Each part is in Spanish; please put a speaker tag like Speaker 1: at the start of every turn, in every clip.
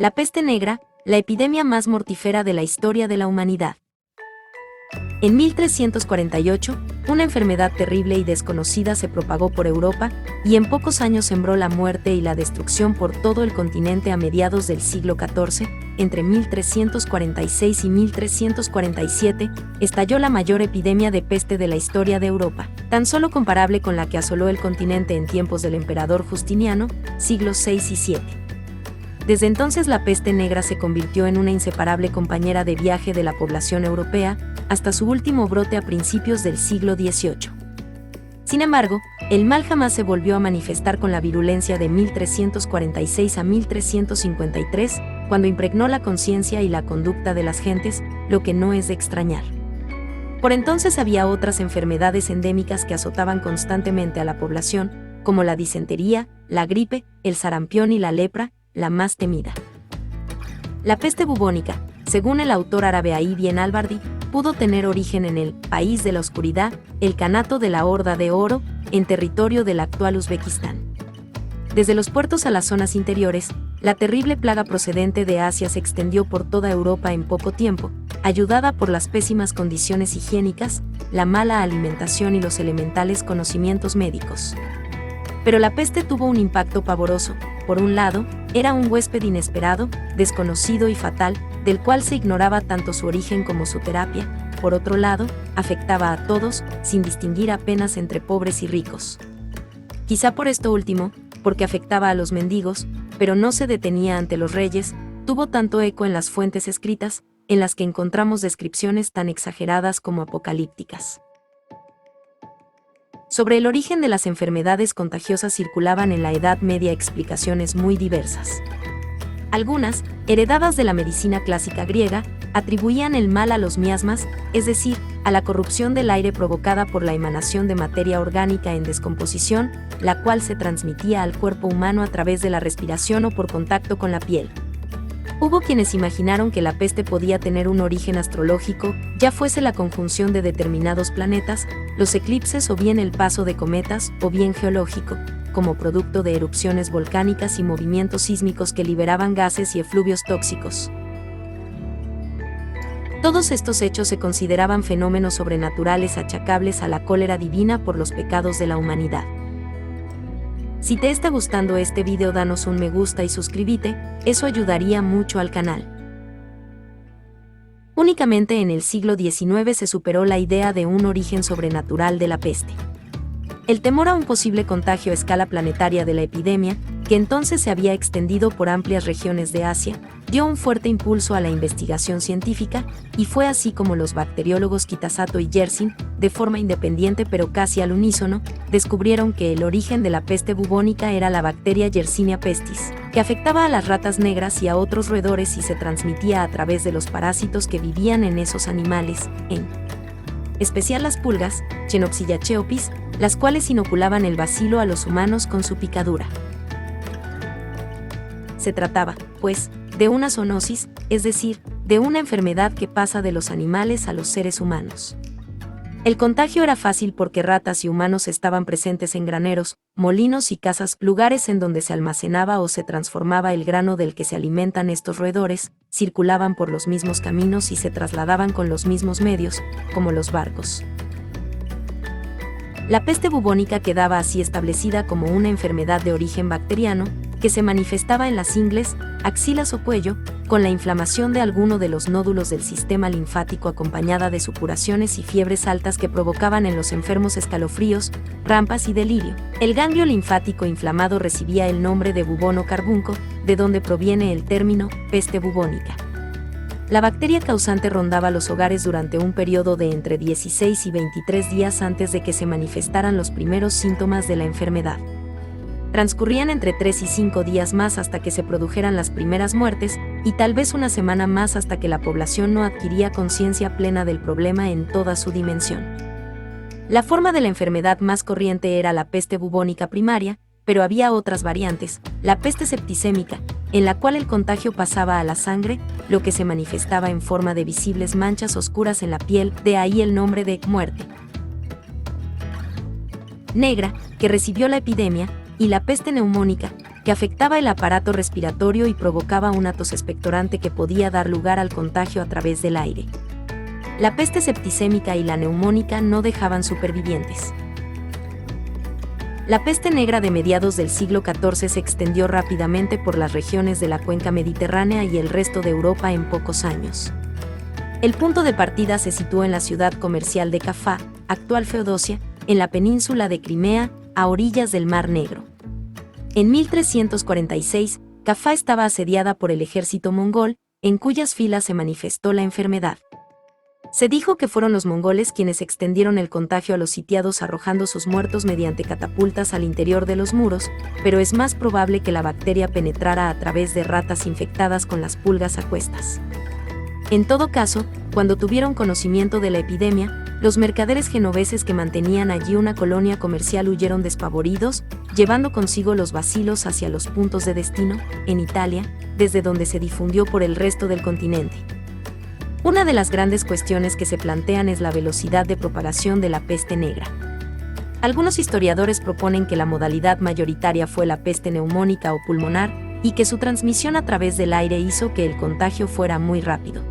Speaker 1: La peste negra, la epidemia más mortífera de la historia de la humanidad. En 1348, una enfermedad terrible y desconocida se propagó por Europa, y en pocos años sembró la muerte y la destrucción por todo el continente. A mediados del siglo XIV, entre 1346 y 1347, estalló la mayor epidemia de peste de la historia de Europa, tan solo comparable con la que asoló el continente en tiempos del emperador Justiniano, siglos VI y VII. Desde entonces la peste negra se convirtió en una inseparable compañera de viaje de la población europea, hasta su último brote a principios del siglo XVIII. Sin embargo, el mal jamás se volvió a manifestar con la virulencia de 1346 a 1353, cuando impregnó la conciencia y la conducta de las gentes, lo que no es de extrañar. Por entonces había otras enfermedades endémicas que azotaban constantemente a la población, como la disentería, la gripe, el sarampión y la lepra, la más temida. La peste bubónica, según el autor árabe Aïd ibn al-Bardi, pudo tener origen en el país de la oscuridad, el Kanato de la Horda de Oro, en territorio del actual Uzbekistán. Desde los puertos a las zonas interiores, la terrible plaga procedente de Asia se extendió por toda Europa en poco tiempo, ayudada por las pésimas condiciones higiénicas, la mala alimentación y los elementales conocimientos médicos. Pero la peste tuvo un impacto pavoroso. Por un lado, era un huésped inesperado, desconocido y fatal, del cual se ignoraba tanto su origen como su terapia. Por otro lado, afectaba a todos, sin distinguir apenas entre pobres y ricos. Quizá por esto último, porque afectaba a los mendigos, pero no se detenía ante los reyes, tuvo tanto eco en las fuentes escritas, en las que encontramos descripciones tan exageradas como apocalípticas. Sobre el origen de las enfermedades contagiosas circulaban en la Edad Media explicaciones muy diversas. Algunas, heredadas de la medicina clásica griega, atribuían el mal a los miasmas, es decir, a la corrupción del aire provocada por la emanación de materia orgánica en descomposición, la cual se transmitía al cuerpo humano a través de la respiración o por contacto con la piel. Hubo quienes imaginaron que la peste podía tener un origen astrológico, ya fuese la conjunción de determinados planetas, los eclipses o bien el paso de cometas, o bien geológico, como producto de erupciones volcánicas y movimientos sísmicos que liberaban gases y efluvios tóxicos. Todos estos hechos se consideraban fenómenos sobrenaturales achacables a la cólera divina por los pecados de la humanidad. Si te está gustando este video, danos un me gusta y suscríbete, eso ayudaría mucho al canal. Únicamente en el siglo XIX se superó la idea de un origen sobrenatural de la peste. El temor a un posible contagio a escala planetaria de la epidemia, que entonces se había extendido por amplias regiones de Asia, dio un fuerte impulso a la investigación científica, y fue así como los bacteriólogos Kitasato y Yersin, de forma independiente pero casi al unísono, descubrieron que el origen de la peste bubónica era la bacteria Yersinia pestis, que afectaba a las ratas negras y a otros roedores y se transmitía a través de los parásitos que vivían en esos animales, en especial las pulgas, Chenopsilla cheopis, las cuales inoculaban el bacilo a los humanos con su picadura. Se trataba, pues, de una zoonosis, es decir, de una enfermedad que pasa de los animales a los seres humanos. El contagio era fácil porque ratas y humanos estaban presentes en graneros, molinos y casas, lugares en donde se almacenaba o se transformaba el grano del que se alimentan estos roedores, circulaban por los mismos caminos y se trasladaban con los mismos medios, como los barcos. La peste bubónica quedaba así establecida como una enfermedad de origen bacteriano, que se manifestaba en las ingles, axilas o cuello, con la inflamación de alguno de los nódulos del sistema linfático acompañada de supuraciones y fiebres altas que provocaban en los enfermos escalofríos, rampas y delirio. El ganglio linfático inflamado recibía el nombre de bubón o carbunco, de donde proviene el término peste bubónica. La bacteria causante rondaba los hogares durante un periodo de entre 16 y 23 días antes de que se manifestaran los primeros síntomas de la enfermedad. Transcurrían entre 3 y 5 días más hasta que se produjeran las primeras muertes, y tal vez una semana más hasta que la población no adquiría conciencia plena del problema en toda su dimensión. La forma de la enfermedad más corriente era la peste bubónica primaria, pero había otras variantes, la peste septicémica, en la cual el contagio pasaba a la sangre, lo que se manifestaba en forma de visibles manchas oscuras en la piel, de ahí el nombre de muerte negra, que recibió la epidemia, y la peste neumónica, que que afectaba el aparato respiratorio y provocaba una tos expectorante que podía dar lugar al contagio a través del aire. La peste septicémica y la neumónica no dejaban supervivientes. La peste negra de mediados del siglo XIV se extendió rápidamente por las regiones de la cuenca mediterránea y el resto de Europa en pocos años. El punto de partida se situó en la ciudad comercial de Cafá, actual Feodosia, en la península de Crimea, a orillas del Mar Negro. En 1346, Cafá estaba asediada por el ejército mongol, en cuyas filas se manifestó la enfermedad. Se dijo que fueron los mongoles quienes extendieron el contagio a los sitiados arrojando sus muertos mediante catapultas al interior de los muros, pero es más probable que la bacteria penetrara a través de ratas infectadas con las pulgas a cuestas. En todo caso, cuando tuvieron conocimiento de la epidemia, los mercaderes genoveses que mantenían allí una colonia comercial huyeron despavoridos, llevando consigo los bacilos hacia los puntos de destino, en Italia, desde donde se difundió por el resto del continente. Una de las grandes cuestiones que se plantean es la velocidad de propagación de la peste negra. Algunos historiadores proponen que la modalidad mayoritaria fue la peste neumónica o pulmonar, y que su transmisión a través del aire hizo que el contagio fuera muy rápido.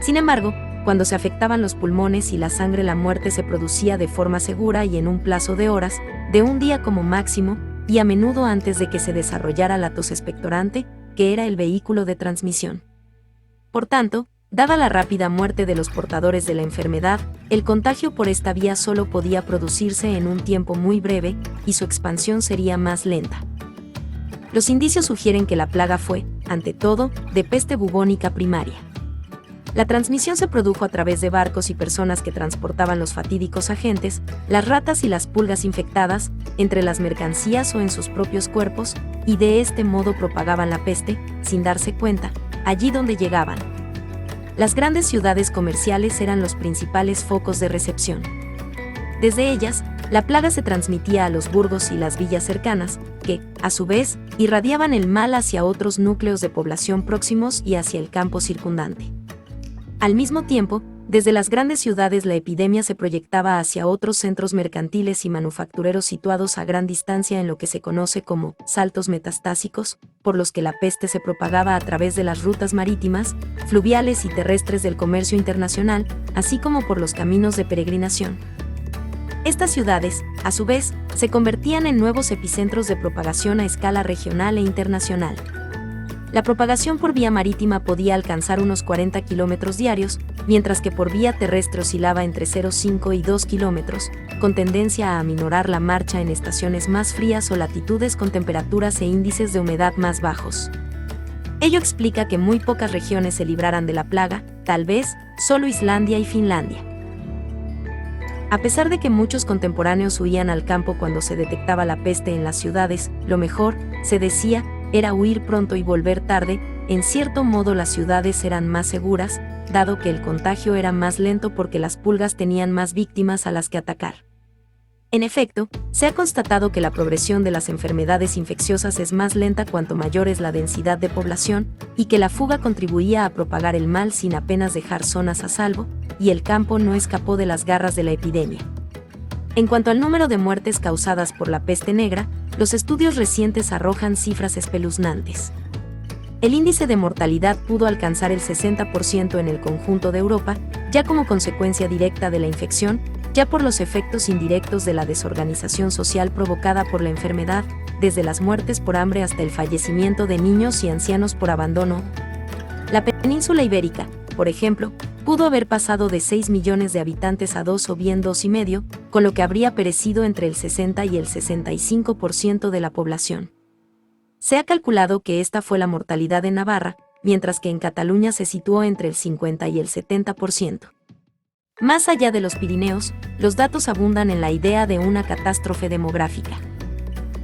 Speaker 1: Sin embargo, cuando se afectaban los pulmones y la sangre, la muerte se producía de forma segura y en un plazo de horas, de un día como máximo, y a menudo antes de que se desarrollara la tos expectorante, que era el vehículo de transmisión. Por tanto, dada la rápida muerte de los portadores de la enfermedad, el contagio por esta vía solo podía producirse en un tiempo muy breve, y su expansión sería más lenta. Los indicios sugieren que la plaga fue, ante todo, de peste bubónica primaria. La transmisión se produjo a través de barcos y personas que transportaban los fatídicos agentes, las ratas y las pulgas infectadas, entre las mercancías o en sus propios cuerpos, y de este modo propagaban la peste, sin darse cuenta, allí donde llegaban. Las grandes ciudades comerciales eran los principales focos de recepción. Desde ellas, la plaga se transmitía a los burgos y las villas cercanas, que, a su vez, irradiaban el mal hacia otros núcleos de población próximos y hacia el campo circundante. Al mismo tiempo, desde las grandes ciudades la epidemia se proyectaba hacia otros centros mercantiles y manufactureros situados a gran distancia en lo que se conoce como saltos metastásicos, por los que la peste se propagaba a través de las rutas marítimas, fluviales y terrestres del comercio internacional, así como por los caminos de peregrinación. Estas ciudades, a su vez, se convertían en nuevos epicentros de propagación a escala regional e internacional. La propagación por vía marítima podía alcanzar unos 40 kilómetros diarios, mientras que por vía terrestre oscilaba entre 0,5 y 2 kilómetros, con tendencia a aminorar la marcha en estaciones más frías o latitudes con temperaturas e índices de humedad más bajos. Ello explica que muy pocas regiones se libraran de la plaga, tal vez solo Islandia y Finlandia. A pesar de que muchos contemporáneos huían al campo cuando se detectaba la peste en las ciudades, lo mejor, se decía, era huir pronto y volver tarde. En cierto modo las ciudades eran más seguras, dado que el contagio era más lento porque las pulgas tenían más víctimas a las que atacar. En efecto, se ha constatado que la progresión de las enfermedades infecciosas es más lenta cuanto mayor es la densidad de población, y que la fuga contribuía a propagar el mal sin apenas dejar zonas a salvo, y el campo no escapó de las garras de la epidemia. En cuanto al número de muertes causadas por la peste negra, los estudios recientes arrojan cifras espeluznantes. El índice de mortalidad pudo alcanzar el 60% en el conjunto de Europa, ya como consecuencia directa de la infección, ya por los efectos indirectos de la desorganización social provocada por la enfermedad, desde las muertes por hambre hasta el fallecimiento de niños y ancianos por abandono. La península ibérica, por ejemplo, pudo haber pasado de 6 millones de habitantes a 2 o bien 2,5, con lo que habría perecido entre el 60 y el 65% de la población. Se ha calculado que esta fue la mortalidad en Navarra, mientras que en Cataluña se situó entre el 50 y el 70%. Más allá de los Pirineos, los datos abundan en la idea de una catástrofe demográfica.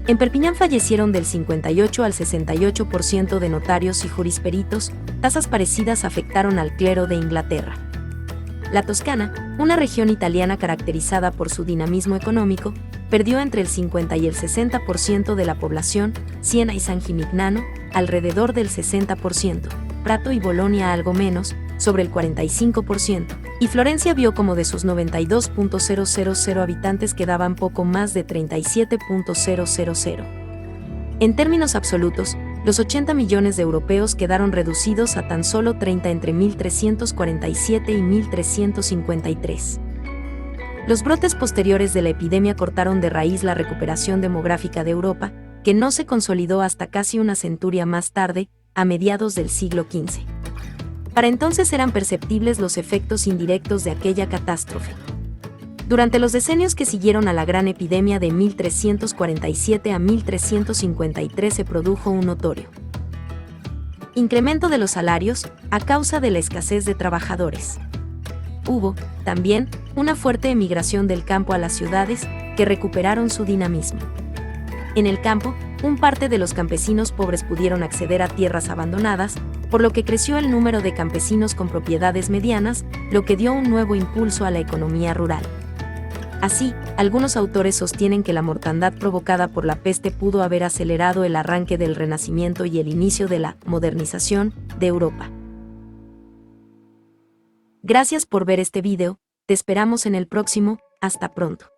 Speaker 1: En Perpiñán fallecieron del 58 al 68% de notarios y jurisperitos, tasas parecidas afectaron al clero de Inglaterra. La Toscana, una región italiana caracterizada por su dinamismo económico, perdió entre el 50 y el 60% de la población, Siena y San Gimignano, alrededor del 60%, Prato y Bolonia algo menos, sobre el 45%, y Florencia vio como de sus 92.000 habitantes quedaban poco más de 37.000. En términos absolutos, los 80 millones de europeos quedaron reducidos a tan solo 30 entre 1347 y 1353. Los brotes posteriores de la epidemia cortaron de raíz la recuperación demográfica de Europa, que no se consolidó hasta casi una centuria más tarde, a mediados del siglo XV. Para entonces eran perceptibles los efectos indirectos de aquella catástrofe. Durante los decenios que siguieron a la gran epidemia de 1347 a 1353 se produjo un notorio incremento de los salarios a causa de la escasez de trabajadores. Hubo, también, una fuerte emigración del campo a las ciudades, que recuperaron su dinamismo. En el campo, un parte de los campesinos pobres pudieron acceder a tierras abandonadas, por lo que creció el número de campesinos con propiedades medianas, lo que dio un nuevo impulso a la economía rural. Así, algunos autores sostienen que la mortandad provocada por la peste pudo haber acelerado el arranque del Renacimiento y el inicio de la modernización de Europa. Gracias por ver este video, te esperamos en el próximo, hasta pronto.